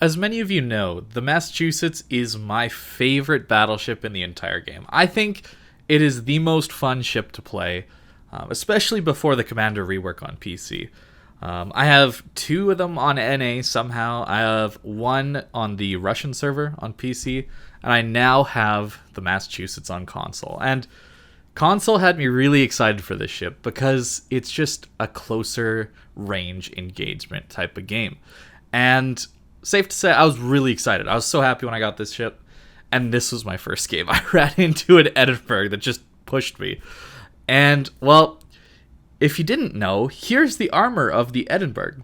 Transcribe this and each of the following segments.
As many of you know, the Massachusetts is my favorite battleship in the entire game. I think it is the most fun ship to play, especially before the Commander rework on PC. I have 2 of them on NA somehow. I have 1 on the Russian server on PC, and I now have the Massachusetts on console. And console had me really excited for this ship because it's just a closer range engagement type of game. And safe to say, I was really excited. I was so happy when I got this ship, and this was my first game. I ran into an Edinburgh that just pushed me. And, well, if you didn't know, here's the armor of the Edinburgh.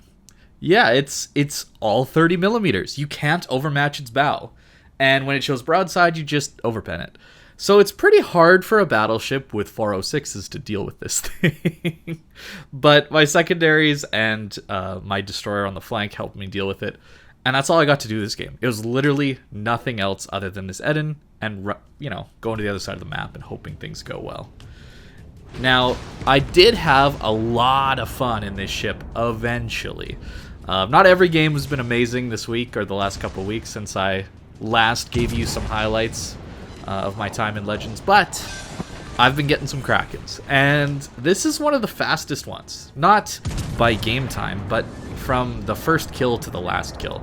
Yeah, it's all 30 millimeters. You can't overmatch its bow. And when it shows broadside, you just overpen it. So it's pretty hard for a battleship with 406s to deal with this thing. But my secondaries and my destroyer on the flank helped me deal with it. And that's all I got to do this game. It was literally nothing else other than this Eden and, going to the other side of the map and hoping things go well. Now, I did have a lot of fun in this ship eventually. Not every game has been amazing this week or the last couple weeks since I last gave you some highlights of my time in Legends, but I've been getting some Krakens, and this is one of the fastest ones. Not by game time, but from the first kill to the last kill.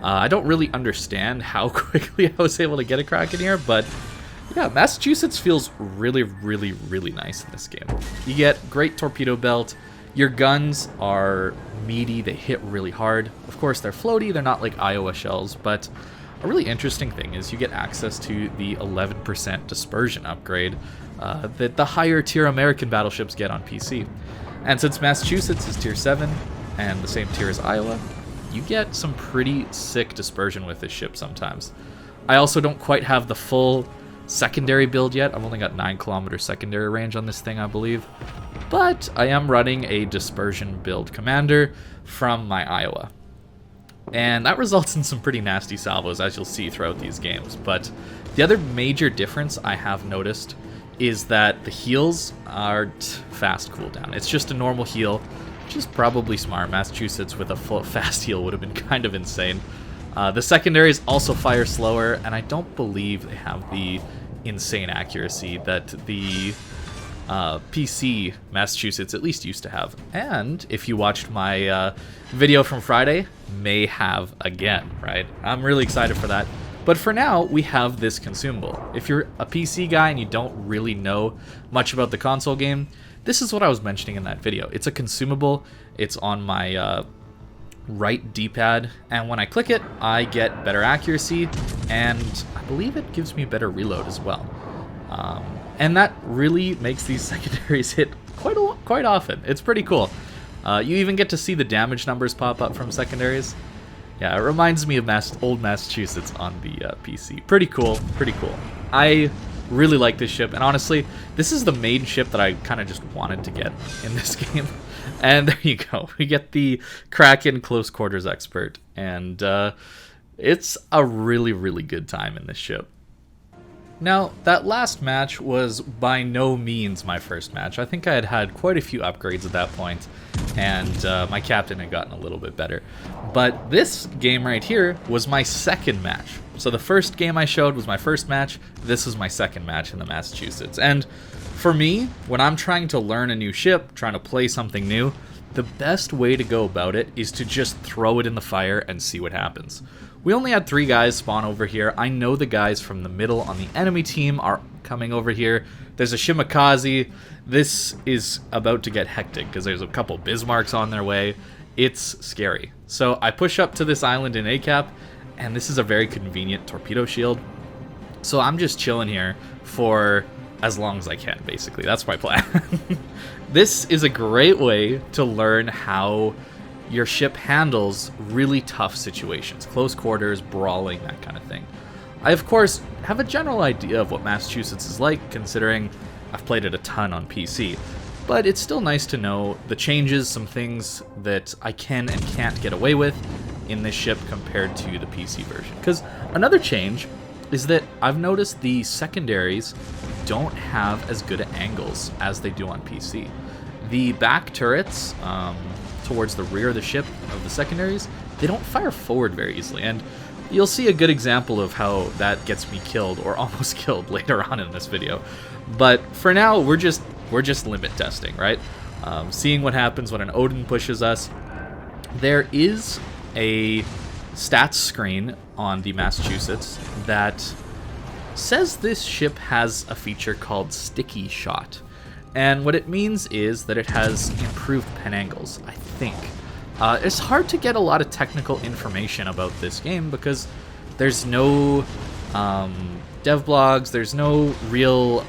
I don't really understand how quickly I was able to get a Kraken here, but yeah, Massachusetts feels really, really, really nice in this game. You get great torpedo belt. Your guns are meaty. They hit really hard. Of course, they're floaty. They're not like Iowa shells, but a really interesting thing is you get access to the 11% dispersion upgrade that the higher tier American battleships get on PC. And since Massachusetts is tier 7 and the same tier as Iowa, you get some pretty sick dispersion with this ship sometimes. I also don't quite have the full secondary build yet. I've only got 9 kilometer secondary range on this thing, I believe. But I am running a dispersion build commander from my Iowa. And that results in some pretty nasty salvos, as you'll see throughout these games. But the other major difference I have noticed is that the heals aren't fast cooldown. It's just a normal heal, which is probably smart. Massachusetts with a full fast heal would have been kind of insane. The secondaries also fire slower, and I don't believe they have the insane accuracy that the PC Massachusetts at least used to have. And if you watched my video from Friday, may have again, right? I'm really excited for that. But for now, we have this consumable. If you're a PC guy and you don't really know much about the console game, this is what I was mentioning in that video. It's a consumable. It's on my right D-pad, and when I click it, I get better accuracy, and I believe it gives me better reload as well. And that really makes these secondaries hit quite often. It's pretty cool. You even get to see the damage numbers pop up from secondaries. Yeah, it reminds me of old Massachusetts on the PC. Pretty cool, pretty cool. I really like this ship, and honestly, this is the main ship that I kind of just wanted to get in this game. And there you go. We get the Kraken Close Quarters Expert, and it's a really, really good time in this ship. Now, that last match was by no means my first match. I think I had had quite a few upgrades at that point, and my captain had gotten a little bit better. But this game right here was my second match. So the first game I showed was my first match. This is my second match in the Massachusetts. And for me, when I'm trying to learn a new ship, trying to play something new, the best way to go about it is to just throw it in the fire and see what happens. We only had 3 guys spawn over here. I know the guys from the middle on the enemy team are coming over here. There's a Shimakaze. This is about to get hectic because there's a couple Bismarcks on their way. It's scary. So I push up to this island in ACAP, and this is a very convenient torpedo shield. So I'm just chilling here for as long as I can, basically. That's my plan. This is a great way to learn how your ship handles really tough situations, close quarters, brawling, that kind of thing. I, of course, have a general idea of what Massachusetts is like, considering I've played it a ton on PC, but it's still nice to know the changes, some things that I can and can't get away with in this ship compared to the PC version. Because another change is that I've noticed the secondaries don't have as good angles as they do on PC. The back turrets towards the rear of the ship of the secondaries they don't fire forward very easily, and you'll see a good example of how that gets me killed or almost killed later on in this video. But for now, we're just limit testing, right? Seeing what happens when an Odin pushes us. There is a stats screen on the Massachusetts that says this ship has a feature called Sticky Shot. And what it means is that it has improved pen angles, I think. It's hard to get a lot of technical information about this game because there's no dev blogs, there's no real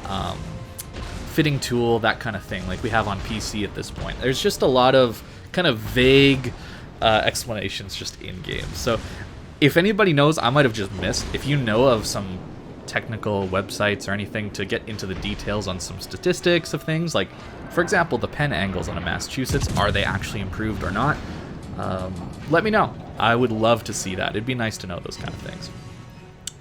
fitting tool, that kind of thing, like we have on PC at this point. There's just a lot of kind of vague explanations just in-game. So if anybody knows, I might have just missed. If you know of some technical websites or anything to get into the details on some statistics of things, like, for example, the pen angles on a Massachusetts, are they actually improved or not? Let me know. I would love to see that. It'd be nice to know those kind of things.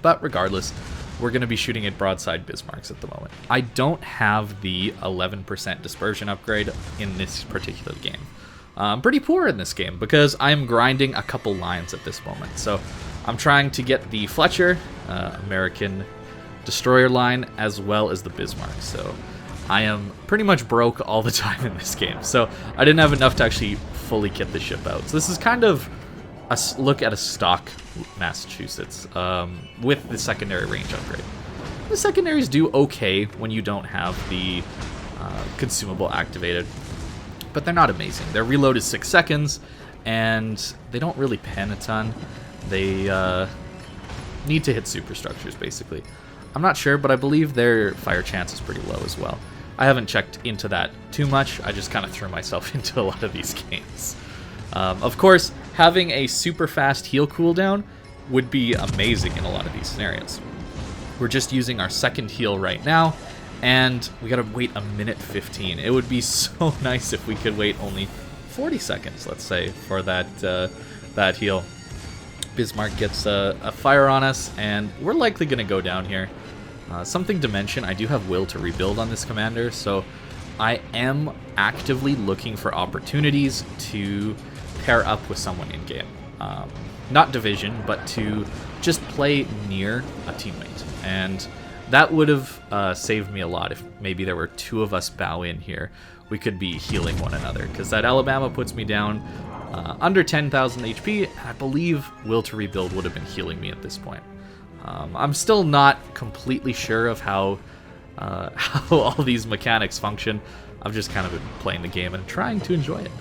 But regardless, we're going to be shooting at broadside Bismarcks at the moment. I don't have the 11% dispersion upgrade in this particular game. I'm pretty poor in this game because I'm grinding a couple lines at this moment. So I'm trying to get the Fletcher, American destroyer line, as well as the Bismarck. So I am pretty much broke all the time in this game. So I didn't have enough to actually fully kit the ship out. So this is kind of a look at a stock Massachusetts with the secondary range upgrade. The secondaries do okay when you don't have the consumable activated, but they're not amazing. Their reload is 6 seconds, and they don't really pen a ton. They need to hit superstructures, basically. I'm not sure, but I believe their fire chance is pretty low as well. I haven't checked into that too much. I just kind of threw myself into a lot of these games. Of course, having a super fast heal cooldown would be amazing in a lot of these scenarios. We're just using our second heal right now, and we gotta wait a minute 15. It would be so nice if we could wait only 40 seconds, let's say, for that heal. Bismarck gets a fire on us, and we're likely gonna go down here. Something to mention, I do have will to rebuild on this commander, so I am actively looking for opportunities to pair up with someone in-game. Not division, but to just play near a teammate. And that would have saved me a lot if maybe there were 2 of us bow in here. We could be healing one another, because that Alabama puts me down under 10,000 HP, and I believe will to rebuild would have been healing me at this point. I'm still not completely sure of how all these mechanics function. I've just kind of been playing the game and trying to enjoy it.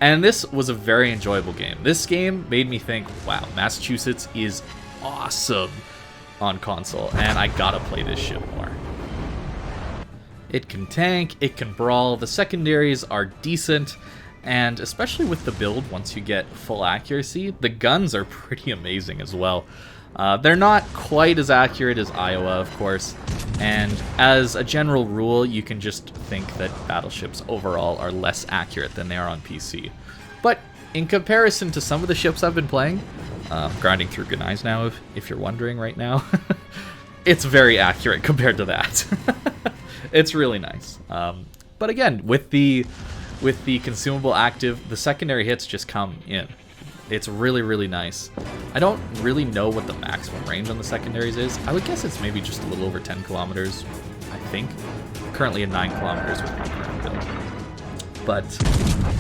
And this was a very enjoyable game. This game made me think, wow, Massachusetts is awesome on console, and I gotta play this ship more. It can tank, it can brawl, the secondaries are decent, and especially with the build, once you get full accuracy, the guns are pretty amazing as well. They're not quite as accurate as Iowa, of course, and as a general rule, you can just think that battleships overall are less accurate than they are on PC. But in comparison to some of the ships I've been playing, grinding through Gunais now, if you're wondering right now, it's very accurate compared to that. It's really nice. But again, with the consumable active, the secondary hits just come in. It's really, really nice. I don't really know what the maximum range on the secondaries is. I would guess it's maybe just a little over 10 kilometers, I think. Currently at 9 kilometers with my current build. But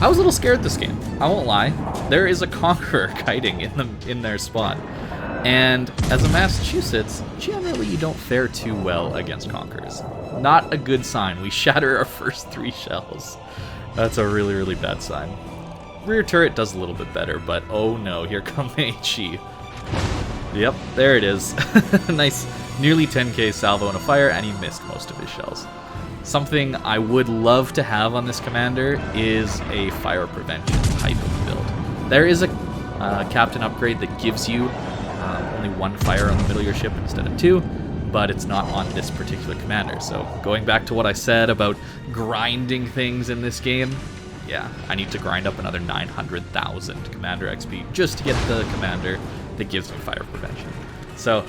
I was a little scared this game. I won't lie. There is a Conqueror kiting in their spawn. And as a Massachusetts, generally you don't fare too well against Conquerors. Not a good sign. We shatter our first 3 shells. That's a really, really bad sign. Rear turret does a little bit better, but oh no, here come HE. Yep, there it is. Nice, nearly 10k salvo and a fire, and he missed most of his shells. Something I would love to have on this commander is a fire prevention type of build. There is a captain upgrade that gives you only 1 fire on the middle of your ship instead of 2, but it's not on this particular commander. So going back to what I said about grinding things in this game, yeah, I need to grind up another 900,000 commander XP just to get the commander that gives me fire prevention. So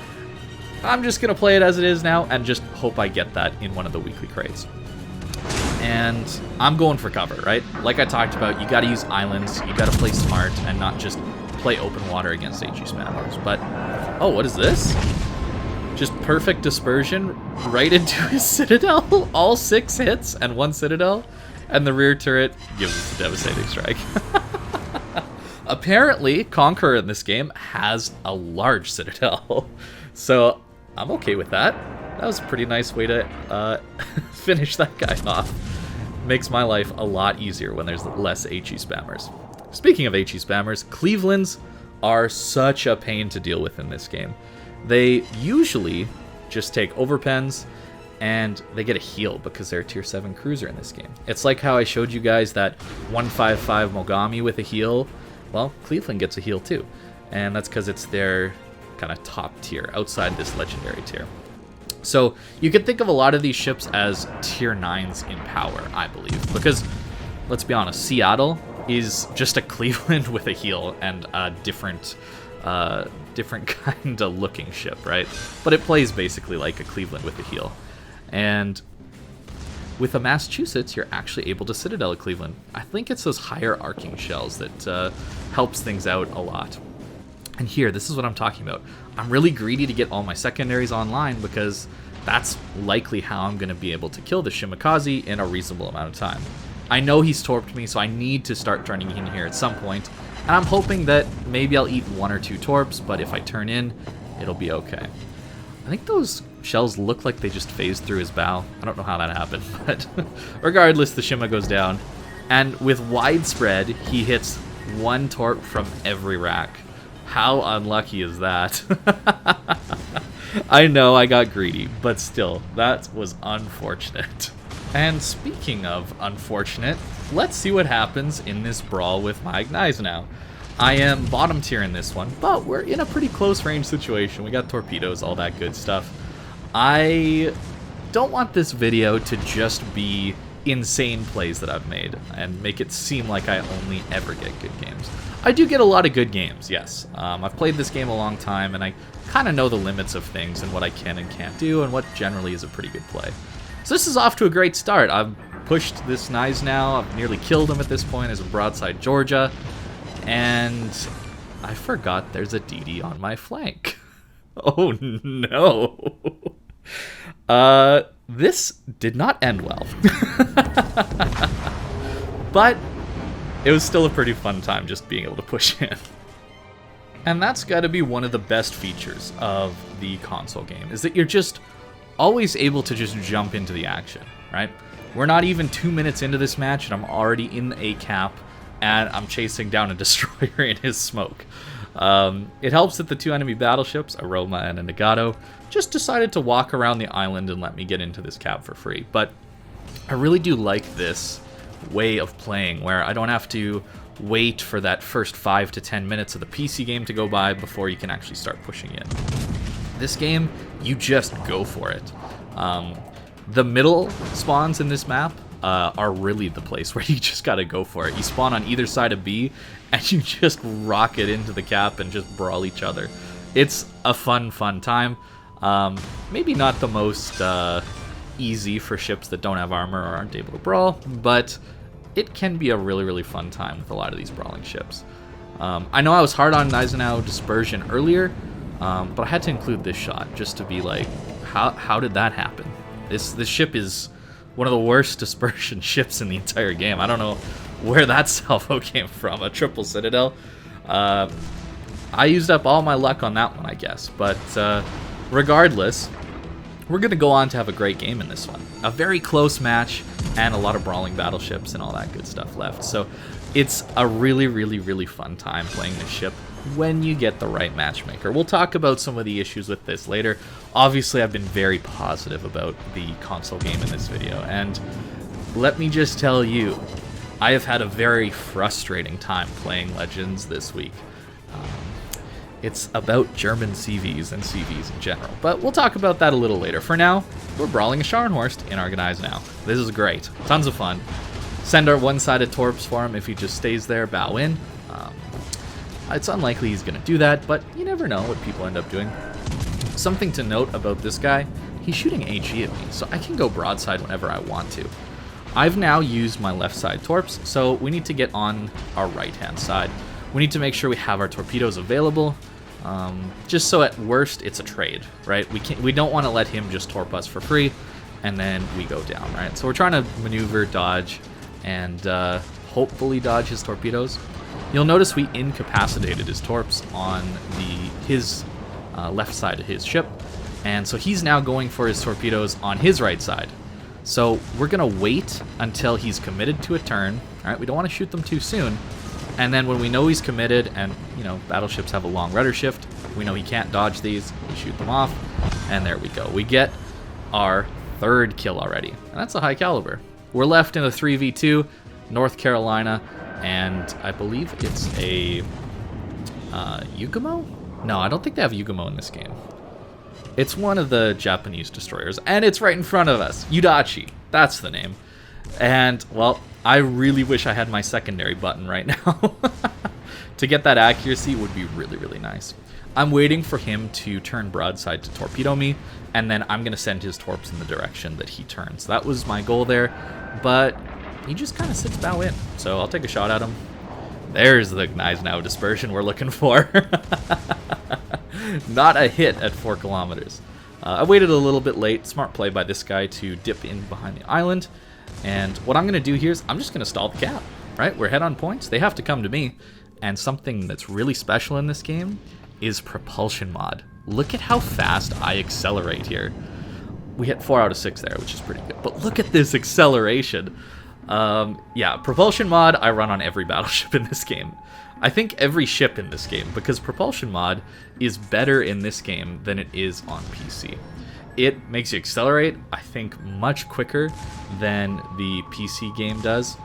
I'm just going to play it as it is now and just hope I get that in one of the weekly crates. And I'm going for cover, right? Like I talked about, you got to use islands, you got to play smart and not just play open water against HE spammers. But, oh, what is this? Just perfect dispersion right into his Citadel. All 6 hits and 1 Citadel. And the rear turret gives us a devastating strike. Apparently, Conqueror in this game has a large Citadel. So, I'm okay with that. That was a pretty nice way to finish that guy off. Makes my life a lot easier when there's less HE spammers. Speaking of HE spammers, Clevelands are such a pain to deal with in this game. They usually just take overpens and they get a heal because they're a tier 7 cruiser in this game. It's like how I showed you guys that 155 Mogami with a heal. Well, Cleveland gets a heal too. And that's because it's their kind of top tier, outside this legendary tier. So you can think of a lot of these ships as tier 9s in power, I believe. Because, let's be honest, Seattle is just a Cleveland with a heal and a different kind of looking ship, right? But it plays basically like a Cleveland with a heal. And with a Massachusetts, you're actually able to Citadel a Cleveland. I think it's those higher arcing shells that helps things out a lot. And here, this is what I'm talking about. I'm really greedy to get all my secondaries online because that's likely how I'm going to be able to kill the Shimakaze in a reasonable amount of time. I know he's torped me, so I need to start turning in here at some point. And I'm hoping that maybe I'll eat 1 or 2 torps, but if I turn in, it'll be okay. I think those shells look like they just phased through his bow. I don't know how that happened, but regardless, the Shima goes down. And with widespread, he hits 1 torp from every rack. How unlucky is that? I know I got greedy, but still, that was unfortunate. And speaking of unfortunate, let's see what happens in this brawl with my Ignize now. I am bottom tier in this one, but we're in a pretty close range situation. We got torpedoes, all that good stuff. I don't want this video to just be insane plays that I've made and make it seem like I only ever get good games. I do get a lot of good games, yes. I've played this game a long time, and I kind of know the limits of things and what I can and can't do and what generally is a pretty good play. So this is off to a great start. I've pushed this Nice now. I've nearly killed him at this point as a broadside Georgia. And I forgot there's a DD on my flank. Oh no. This did not end well. But it was still a pretty fun time just being able to push in. And that's got to be one of the best features of the console game, is that you're just always able to just jump into the action, right? We're not even 2 minutes into this match and I'm already in the A cap and I'm chasing down a destroyer in his smoke. It helps that the 2 enemy battleships, Aroma and a Nagato, just decided to walk around the island and let me get into this cap for free. But I really do like this way of playing where I don't have to wait for that first 5 to 10 minutes of the PC game to go by before you can actually start pushing in. This game, you just go for it. The middle spawns in this map are really the place where you just gotta go for it. You spawn on either side of B, and you just rocket into the cap and just brawl each other. It's a fun time. Maybe not the most easy for ships that don't have armor or aren't able to brawl, but it can be a really fun time with a lot of these brawling ships. I know I was hard on Gneisenau Dispersion earlier, but I had to include this shot just to be like, how did that happen? This ship is one of the worst dispersion ships in the entire game. I don't know where that salvo came from, a triple Citadel. I used up all my luck on that one, I guess, but regardless, we're going to go on to have a great game in this one. A very close match and a lot of brawling battleships and all that good stuff left. So it's a really fun time playing this ship when you get the right matchmaker. We'll talk about some of the issues with this later. Obviously, I've been very positive about the console game in this video, and let me just tell you, I have had a very frustrating time playing Legends this week. It's about German CVs and CVs in general, but we'll talk about that a little later. For now, we're brawling a Scharnhorst in Organize now. This is great. Tons of fun. Send our one-sided torps for him if he just stays there, bow in. It's unlikely he's going to do that, but you never know what people end up doing. Something to note about this guy, he's shooting HE at me, so I can go broadside whenever I want to. I've now used my left side torps, so we need to get on our right-hand side. we need to make sure we have our torpedoes available, just so at worst it's a trade, right? We don't want to let him just torp us for free, and then we go down, right? So we're trying to maneuver, dodge, and hopefully dodge his torpedoes. You'll notice we incapacitated his torps on his left side of his ship, and so he's now going for his torpedoes on his right side. So we're gonna wait until he's committed to a turn. All right, we don't want to shoot them too soon, and then when we know he's committed, and you know battleships have a long rudder shift, we know he can't dodge these, we shoot them off, and there we go. We get our 3rd kill already, and that's a high caliber. We're left in a 3v2, North Carolina, and I believe it's a Unicum? No, I don't think they have Unicum in this game. It's one of the Japanese destroyers, and it's right in front of us. Udachi, that's the name. And, well, I really wish I had my secondary button right now. To get that accuracy would be really, really nice. I'm waiting for him to turn broadside to torpedo me, and then I'm going to send his torps in the direction that he turns. That was my goal there, but he just kind of sits bow in, so I'll take a shot at him. There's the Gneisenau dispersion we're looking for. Not a hit at 4 kilometers. I waited a little bit late. Smart play by this guy to dip in behind the island. And what I'm going to do here is I'm just going to stall the cap, right? We're head on points. They have to come to me. And something that's really special in this game is propulsion mod. Look at how fast I accelerate here. We hit 4 out of 6 there, which is pretty good. But look at this acceleration. Yeah, propulsion mod I run on every battleship in this game. I think every ship in this game, because propulsion mod is better in this game than it is on PC. It makes you accelerate, I think, much quicker than the PC game does.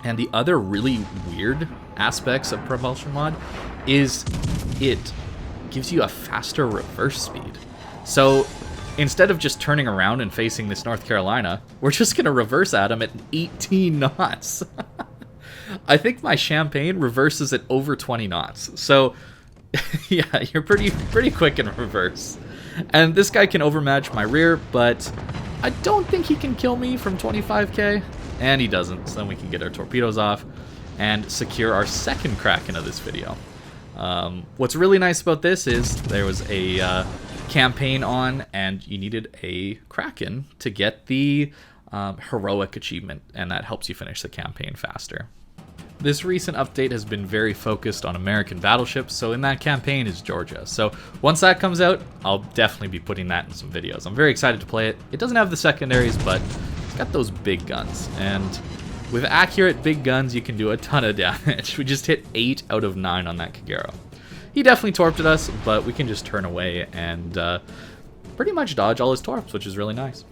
And the other really weird aspects of propulsion mod is it gives you a faster reverse speed. So instead of just turning around and facing this North Carolina, we're just going to reverse at him at 18 knots. I think my Champagne reverses at over 20 knots. So, yeah, you're pretty quick in reverse. And this guy can overmatch my rear, but I don't think he can kill me from 25k. And he doesn't, so then we can get our torpedoes off and secure our 2nd Kraken of this video. What's really nice about this is there was a campaign on, and you needed a Kraken to get the heroic achievement, and that helps you finish the campaign faster. This recent update has been very focused on American battleships, so in that campaign is Georgia. So once that comes out, I'll definitely be putting that in some videos. I'm very excited to play it. It doesn't have the secondaries, but it's got those big guns, and with accurate big guns, you can do a ton of damage. We just hit 8 out of 9 on that Kagero. He definitely torped at us, but we can just turn away and pretty much dodge all his torps, which is really nice.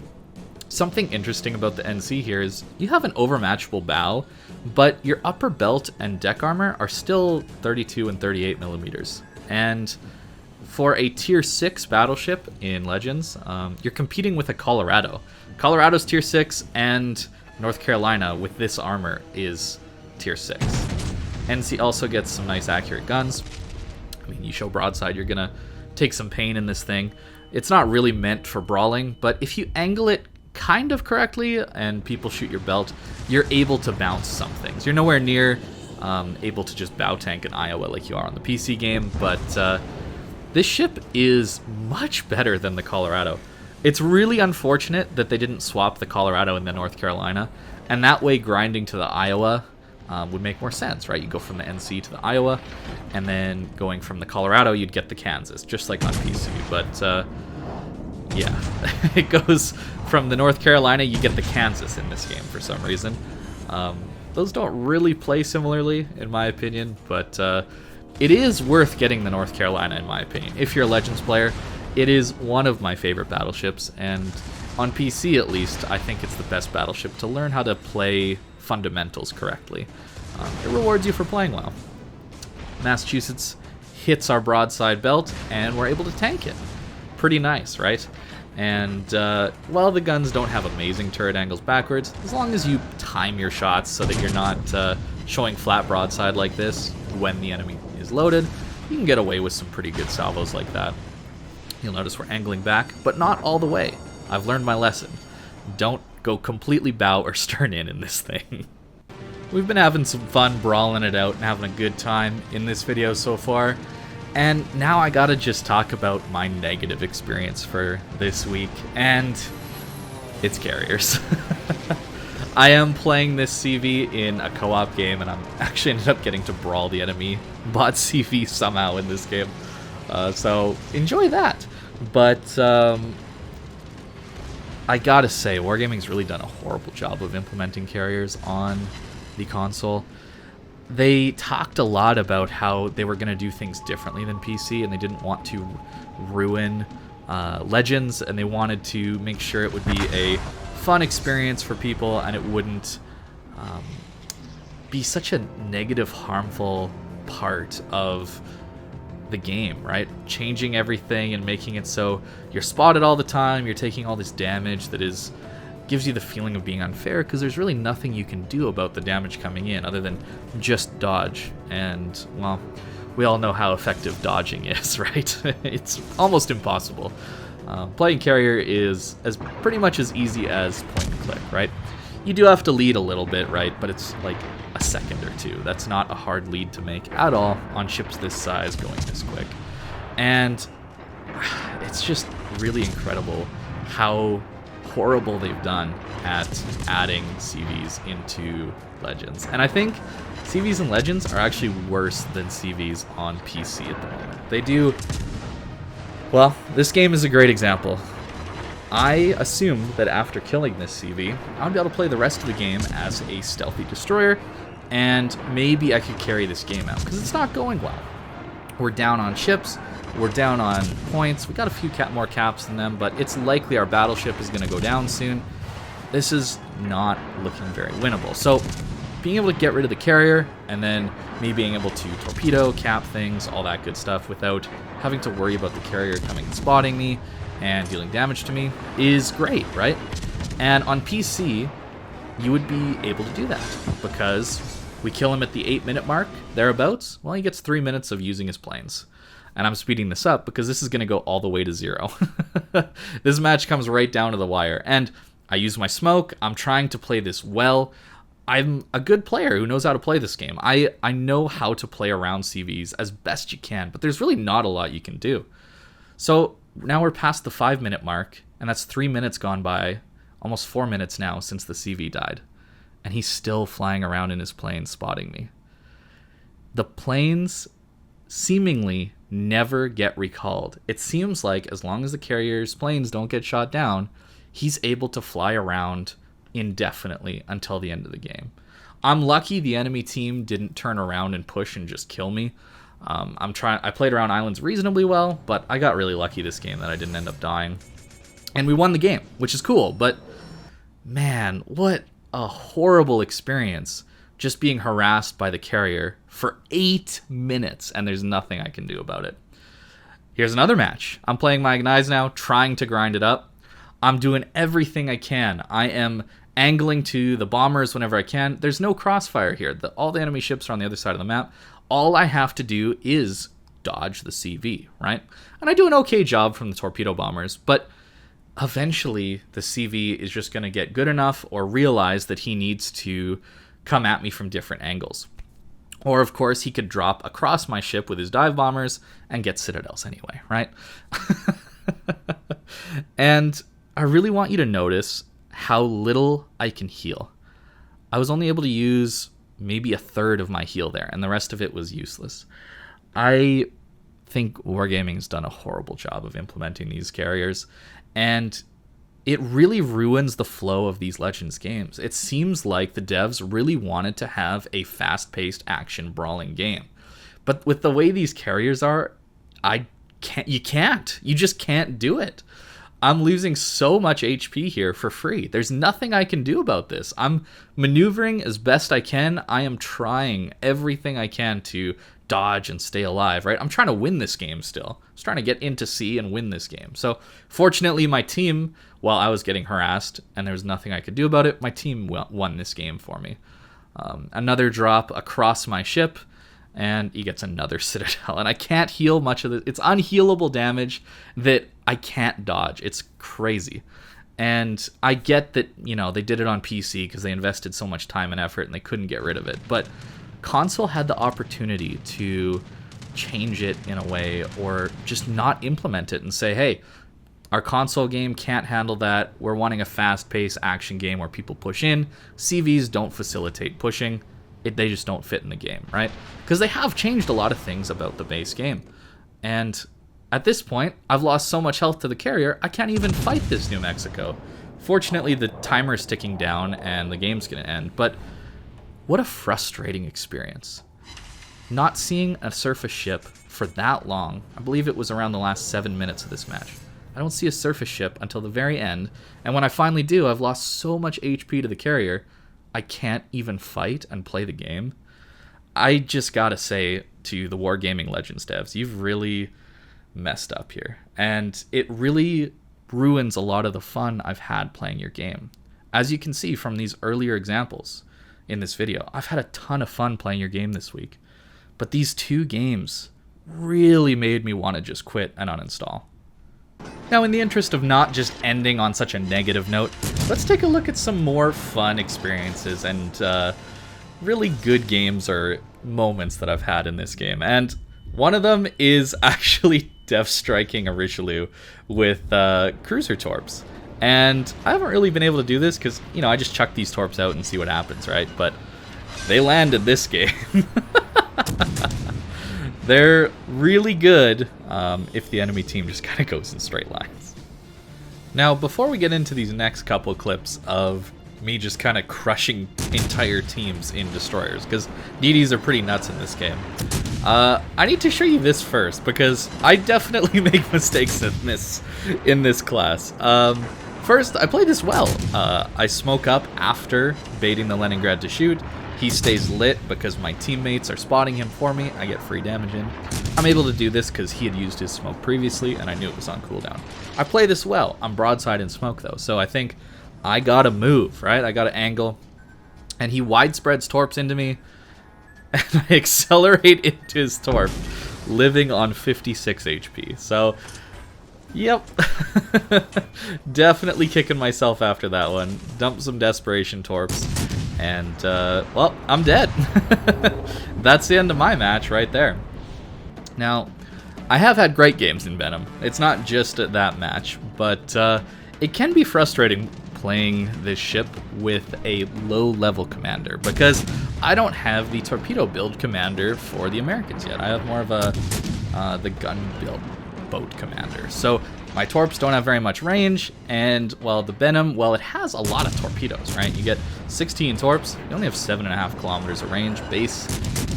Something interesting about the NC here is you have an overmatchable bow, but your upper belt and deck armor are still 32 and 38 millimeters. And for a tier 6 battleship in Legends, you're competing with a Colorado. Colorado's tier 6, and North Carolina with this armor is tier 6. NC also gets some nice accurate guns. I mean, you show broadside, you're gonna take some pain in this thing. It's not really meant for brawling, but if you angle it kind of correctly and people shoot your belt, you're able to bounce some things. You're nowhere near able to just bow tank an Iowa like you are on the PC game, but this ship is much better than the Colorado. It's really unfortunate that they didn't swap the Colorado and the North Carolina, and that way grinding to the Iowa would make more sense, right? You go from the NC to the Iowa, and then going from the Colorado, you'd get the Kansas, just like on PC. But yeah, it goes from the North Carolina, you get the Kansas in this game for some reason. Those don't really play similarly, in my opinion, but it is worth getting the North Carolina, in my opinion. If you're a Legends player, it is one of my favorite battleships, and on PC at least, I think it's the best battleship to learn how to play fundamentals correctly. It rewards you for playing well. Massachusetts hits our broadside belt, and we're able to tank it. Pretty nice, right? And while the guns don't have amazing turret angles backwards, as long as you time your shots so that you're not showing flat broadside like this when the enemy is loaded, you can get away with some pretty good salvos like that. You'll notice we're angling back, but not all the way. I've learned my lesson. Don't go completely bow or stern in this thing. we've been having some fun brawling it out and having a good time in this video so far. And now I gotta just talk about my negative experience for this week, and it's carriers. I am playing this CV in a co-op game, and I'm actually ended up getting to brawl the enemy bot CV somehow in this game. So enjoy that. But I gotta say, Wargaming's really done a horrible job of implementing carriers on the console. They talked a lot about how they were going to do things differently than PC, and they didn't want to ruin Legends, and they wanted to make sure it would be a fun experience for people, and it wouldn't be such a negative, harmful part of the game, right? Changing everything and making it so you're spotted all the time, you're taking all this damage that gives you the feeling of being unfair, because there's really nothing you can do about the damage coming in other than just dodge. And, well, we all know how effective dodging is, right? It's almost impossible. Playing carrier is pretty much as easy as point and click, right? You do have to lead a little bit, right? But it's like a second or two. That's not a hard lead to make at all on ships this size going this quick. And it's just really incredible how horrible they've done at adding CVs into Legends. And I think CVs and Legends are actually worse than CVs on PC at the moment. They do... Well, this game is a great example. I assumed that after killing this CV, I would be able to play the rest of the game as a stealthy destroyer, and maybe I could carry this game out, because it's not going well. We're down on ships, we're down on points, we got a few more caps than them, but it's likely our battleship is going to go down soon. This is not looking very winnable. So being able to get rid of the carrier, and then me being able to torpedo, cap things, all that good stuff without having to worry about the carrier coming and spotting me and dealing damage to me is great, right? And on PC, you would be able to do that, because we kill him at the 8-minute mark, thereabouts. Well, he gets 3 minutes of using his planes. And I'm speeding this up because this is going to go all the way to 0. This match comes right down to the wire. And I use my smoke. I'm trying to play this well. I'm a good player who knows how to play this game. I know how to play around CVs as best you can, but there's really not a lot you can do. So now we're past the 5-minute mark, and that's 3 minutes gone by, almost 4 minutes now since the CV died. And he's still flying around in his plane spotting me. The planes seemingly never get recalled. It seems like as long as the carrier's planes don't get shot down, he's able to fly around indefinitely until the end of the game. I'm lucky the enemy team didn't turn around and push and just kill me. I played around islands reasonably well, but I got really lucky this game that I didn't end up dying. And we won the game, which is cool, but man, what a horrible experience just being harassed by the carrier for 8 minutes, and there's nothing I can do about it. Here's another match. I'm playing my Ignites now, trying to grind it up. I'm doing everything I can. I am angling to the bombers whenever I can. There's no crossfire here. All the enemy ships are on the other side of the map. All I have to do is dodge the CV, right? And I do an okay job from the torpedo bombers, but eventually the CV is just going to get good enough or realize that he needs to come at me from different angles. Or, of course, he could drop across my ship with his dive bombers and get Citadels anyway, right? And I really want you to notice how little I can heal. I was only able to use maybe a third of my heal there, and the rest of it was useless. I think Wargaming's done a horrible job of implementing these carriers, and it really ruins the flow of these Legends games. It seems like the devs really wanted to have a fast-paced action brawling game. But with the way these carriers are, you just can't do it. I'm losing so much HP here for free. There's nothing I can do about this. I'm maneuvering as best I can. I am trying everything I can to dodge and stay alive, right? I'm trying to win this game still. I was trying to get into C and win this game. So fortunately, my team, while I was getting harassed and there was nothing I could do about it, my team won this game for me. Another drop across my ship, and he gets another Citadel. And I can't heal much of it. It's unhealable damage that I can't dodge. It's crazy. And I get that, you know, they did it on PC because they invested so much time and effort and they couldn't get rid of it. But console had the opportunity to change it in a way, or just not implement it and say, hey, our console game can't handle that. We're wanting a fast-paced action game where people push in. CVs don't facilitate pushing. They just don't fit in the game, right? Because they have changed a lot of things about the base game. And at this point, I've lost so much health to the carrier, I can't even fight this New Mexico. Fortunately, the timer's ticking down and the game's going to end. But what a frustrating experience. Not seeing a surface ship for that long. I believe it was around the last 7 minutes of this match. I don't see a surface ship until the very end, and when I finally do, I've lost so much HP to the carrier, I can't even fight and play the game. I just gotta say to the Wargaming Legends devs, you've really messed up here, and it really ruins a lot of the fun I've had playing your game. As you can see from these earlier examples in this video, I've had a ton of fun playing your game this week, but these 2 games really made me want to just quit and uninstall. Now, in the interest of not just ending on such a negative note, let's take a look at some more fun experiences and really good games or moments that I've had in this game. And one of them is actually death striking a Richelieu with cruiser torps. And I haven't really been able to do this because, you know, I just chuck these torps out and see what happens, right? But they landed this game. They're really good if the enemy team just kind of goes in straight lines. Now, before we get into these next couple clips of me just kind of crushing entire teams in destroyers, because DDs are pretty nuts in this game, I need to show you this first, because I definitely make mistakes in this class. First, I play this well. I smoke up after baiting the Leningrad to shoot. He stays lit because my teammates are spotting him for me. I get free damage in. I'm able to do this because he had used his smoke previously and I knew it was on cooldown. I play this well. I'm broadside in smoke though, so I think I gotta move, right? I gotta angle. And he widespreads torps into me and I accelerate into his torp, living on 56 HP. So, yep. Definitely kicking myself after that one. Dump some desperation torps. And, well, I'm dead. That's the end of my match right there. Now, I have had great games in Venom. It's not just at that match, but it can be frustrating playing this ship with a low-level commander, because I don't have the torpedo build commander for the Americans yet. I have more of the gun build boat commander. So my torps don't have very much range, and, well, the Venom, well, it has a lot of torpedoes, right? You get 16 torps, you only have 7.5 kilometers of range base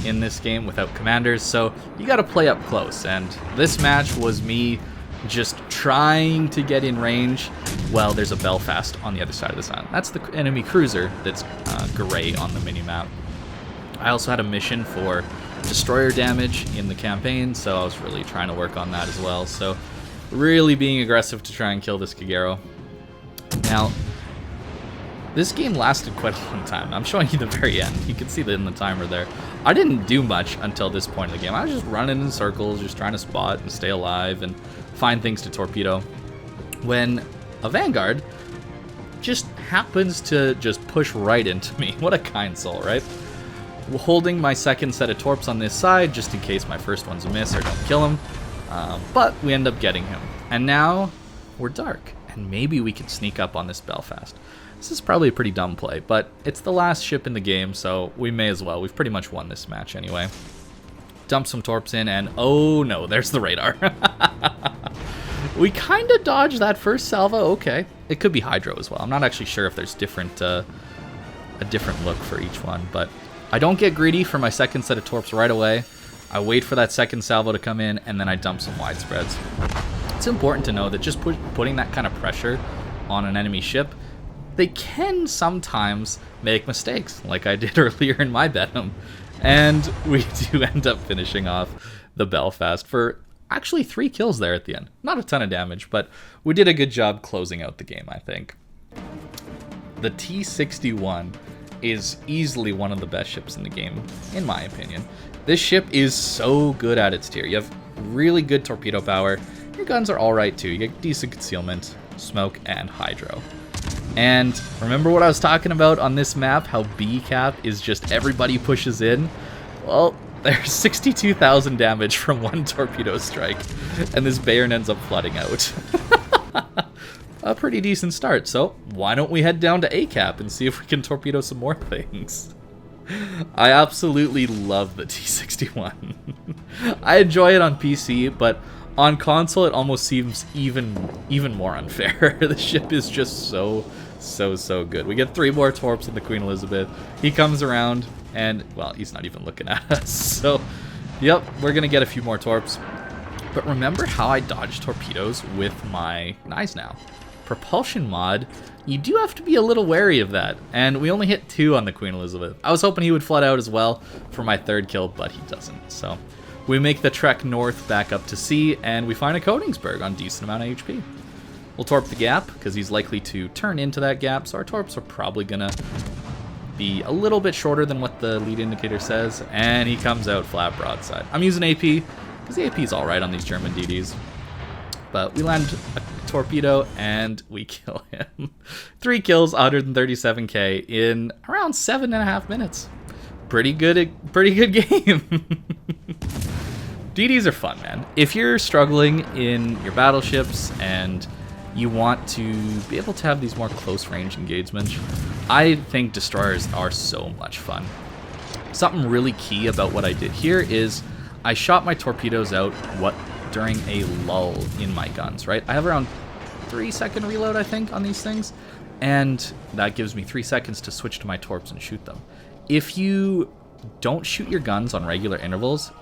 in this game without commanders, so you gotta play up close, and this match was me just trying to get in range. Well, there's a Belfast on the other side of this island. That's the enemy cruiser that's gray on the minimap. I also had a mission for destroyer damage in the campaign, so I was really trying to work on that as well, so really being aggressive to try and kill this Kagero. Now, this game lasted quite a long time. I'm showing you the very end. You can see that in the timer there. I didn't do much until this point in the game. I was just running in circles, just trying to spot and stay alive and find things to torpedo, when a Vanguard just happens to just push right into me. What a kind soul, right? Holding my second set of torps on this side, just in case my first one's a miss or don't kill him. But we end up getting him. And now we're dark, and maybe we can sneak up on this Belfast. This is probably a pretty dumb play, but it's the last ship in the game, so we may as well. We've pretty much won this match anyway. Dump some torps in, and oh no, there's the radar. We kind of dodged that first salvo. Okay, it could be Hydro as well. I'm not actually sure if there's a different look for each one, but I don't get greedy for my second set of torps right away. I wait for that second salvo to come in, and then I dump some widespreads. It's important to know that just putting that kind of pressure on an enemy ship, they can sometimes make mistakes, like I did earlier in my Venom. And we do end up finishing off the Belfast for actually 3 kills there at the end. Not a ton of damage, but we did a good job closing out the game, I think. The T-61 is easily one of the best ships in the game, in my opinion. This ship is so good at its tier. You have really good torpedo power. Your guns are alright too. You get decent concealment. smoke, and hydro. And remember what I was talking about on this map, how B cap is just everybody pushes in? Well, there's 62,000 damage from one torpedo strike, and this Bayern ends up flooding out. A pretty decent start, so why don't we head down to A cap and see if we can torpedo some more things? I absolutely love the T-61. I enjoy it on PC, but on console it almost seems even more unfair. The ship is just so good. We get 3 more torps in the Queen Elizabeth. He comes around, and, well, he's not even looking at us. So, yep, we're going to get a few more torps. But remember how I dodge torpedoes with my knives now. Propulsion mod, you do have to be a little wary of that. And we only hit 2 on the Queen Elizabeth. I was hoping he would flood out as well for my 3rd kill, but he doesn't. So, we make the trek north back up to sea, and we find a Königsberg on decent amount of HP. We'll torp the gap, because he's likely to turn into that gap, so our torps are probably going to be a little bit shorter than what the lead indicator says, and he comes out flat broadside. I'm using AP, because the AP is alright on these German DDs. But we land a torpedo, and we kill him. 3 kills, 137k in around 7.5 minutes. Pretty good game. DDs are fun, man. If you're struggling in your battleships and you want to be able to have these more close range engagements, I think destroyers are so much fun. Something really key about what I did here is I shot my torpedoes out during a lull in my guns, right? I have around 3-second reload, I think, on these things, and that gives me 3 seconds to switch to my torps and shoot them. If you don't shoot your guns on regular intervals,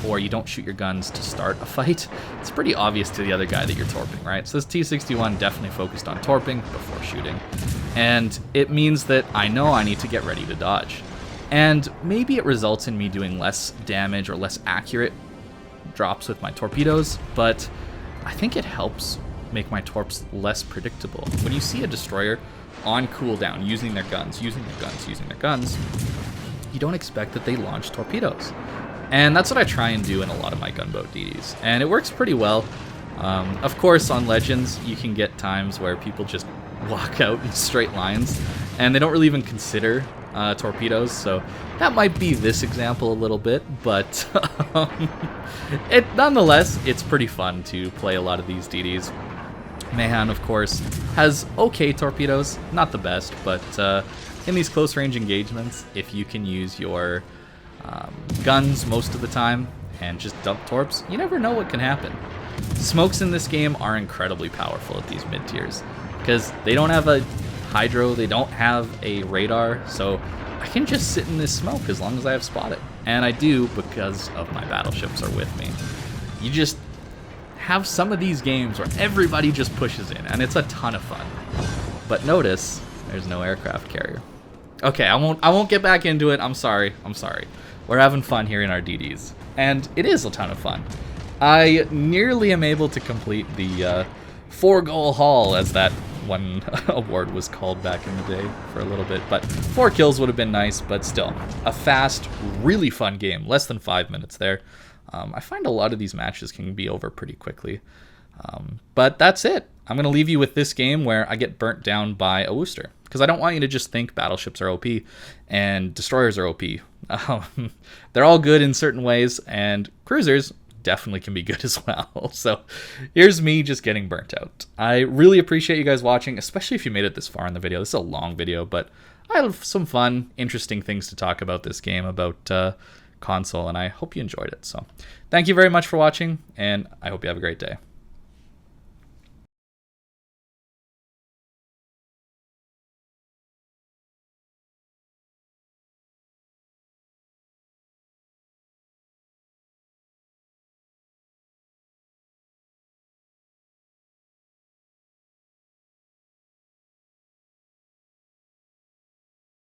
or you don't shoot your guns to start a fight, it's pretty obvious to the other guy that you're torping, right? So this T-61 definitely focused on torping before shooting. And it means that I know I need to get ready to dodge. And maybe it results in me doing less damage or less accurate drops with my torpedoes, but I think it helps make my torps less predictable. When you see a destroyer on cooldown using their guns, using their guns, you don't expect that they launch torpedoes. And that's what I try and do in a lot of my gunboat DDs. And it works pretty well. Of course, on Legends, you can get times where people just walk out in straight lines, and they don't really even consider torpedoes. So that might be this example a little bit, but nonetheless, it's pretty fun to play a lot of these DDs. Mahan, of course, has okay torpedoes. Not the best, but in these close range engagements, if you can use your guns most of the time and just dump torps, you never know what can happen. Smokes in this game are incredibly powerful at these mid tiers because they don't have a hydro, they don't have a radar, so I can just sit in this smoke as long as I have spotted. And I do because of my battleships are with me. You just have some of these games where everybody just pushes in, and it's a ton of fun. But notice there's no aircraft carrier. Okay, I won't get back into it. I'm sorry. We're having fun here in our DDs, and it is a ton of fun. I nearly am able to complete the 4-goal haul, as that one award was called back in the day for a little bit, but 4 kills would have been nice, but still, a fast, really fun game. Less than 5 minutes there. I find a lot of these matches can be over pretty quickly. But that's it. I'm going to leave you with this game where I get burnt down by a Worcester, because I don't want you to just think battleships are OP and destroyers are OP. They're all good in certain ways, and cruisers definitely can be good as well. So here's me just getting burnt out. I really appreciate you guys watching, especially if you made it this far in the video. This is a long video, but I have some fun, interesting things to talk about this game, about console, and I hope you enjoyed it. So thank you very much for watching, and I hope you have a great day.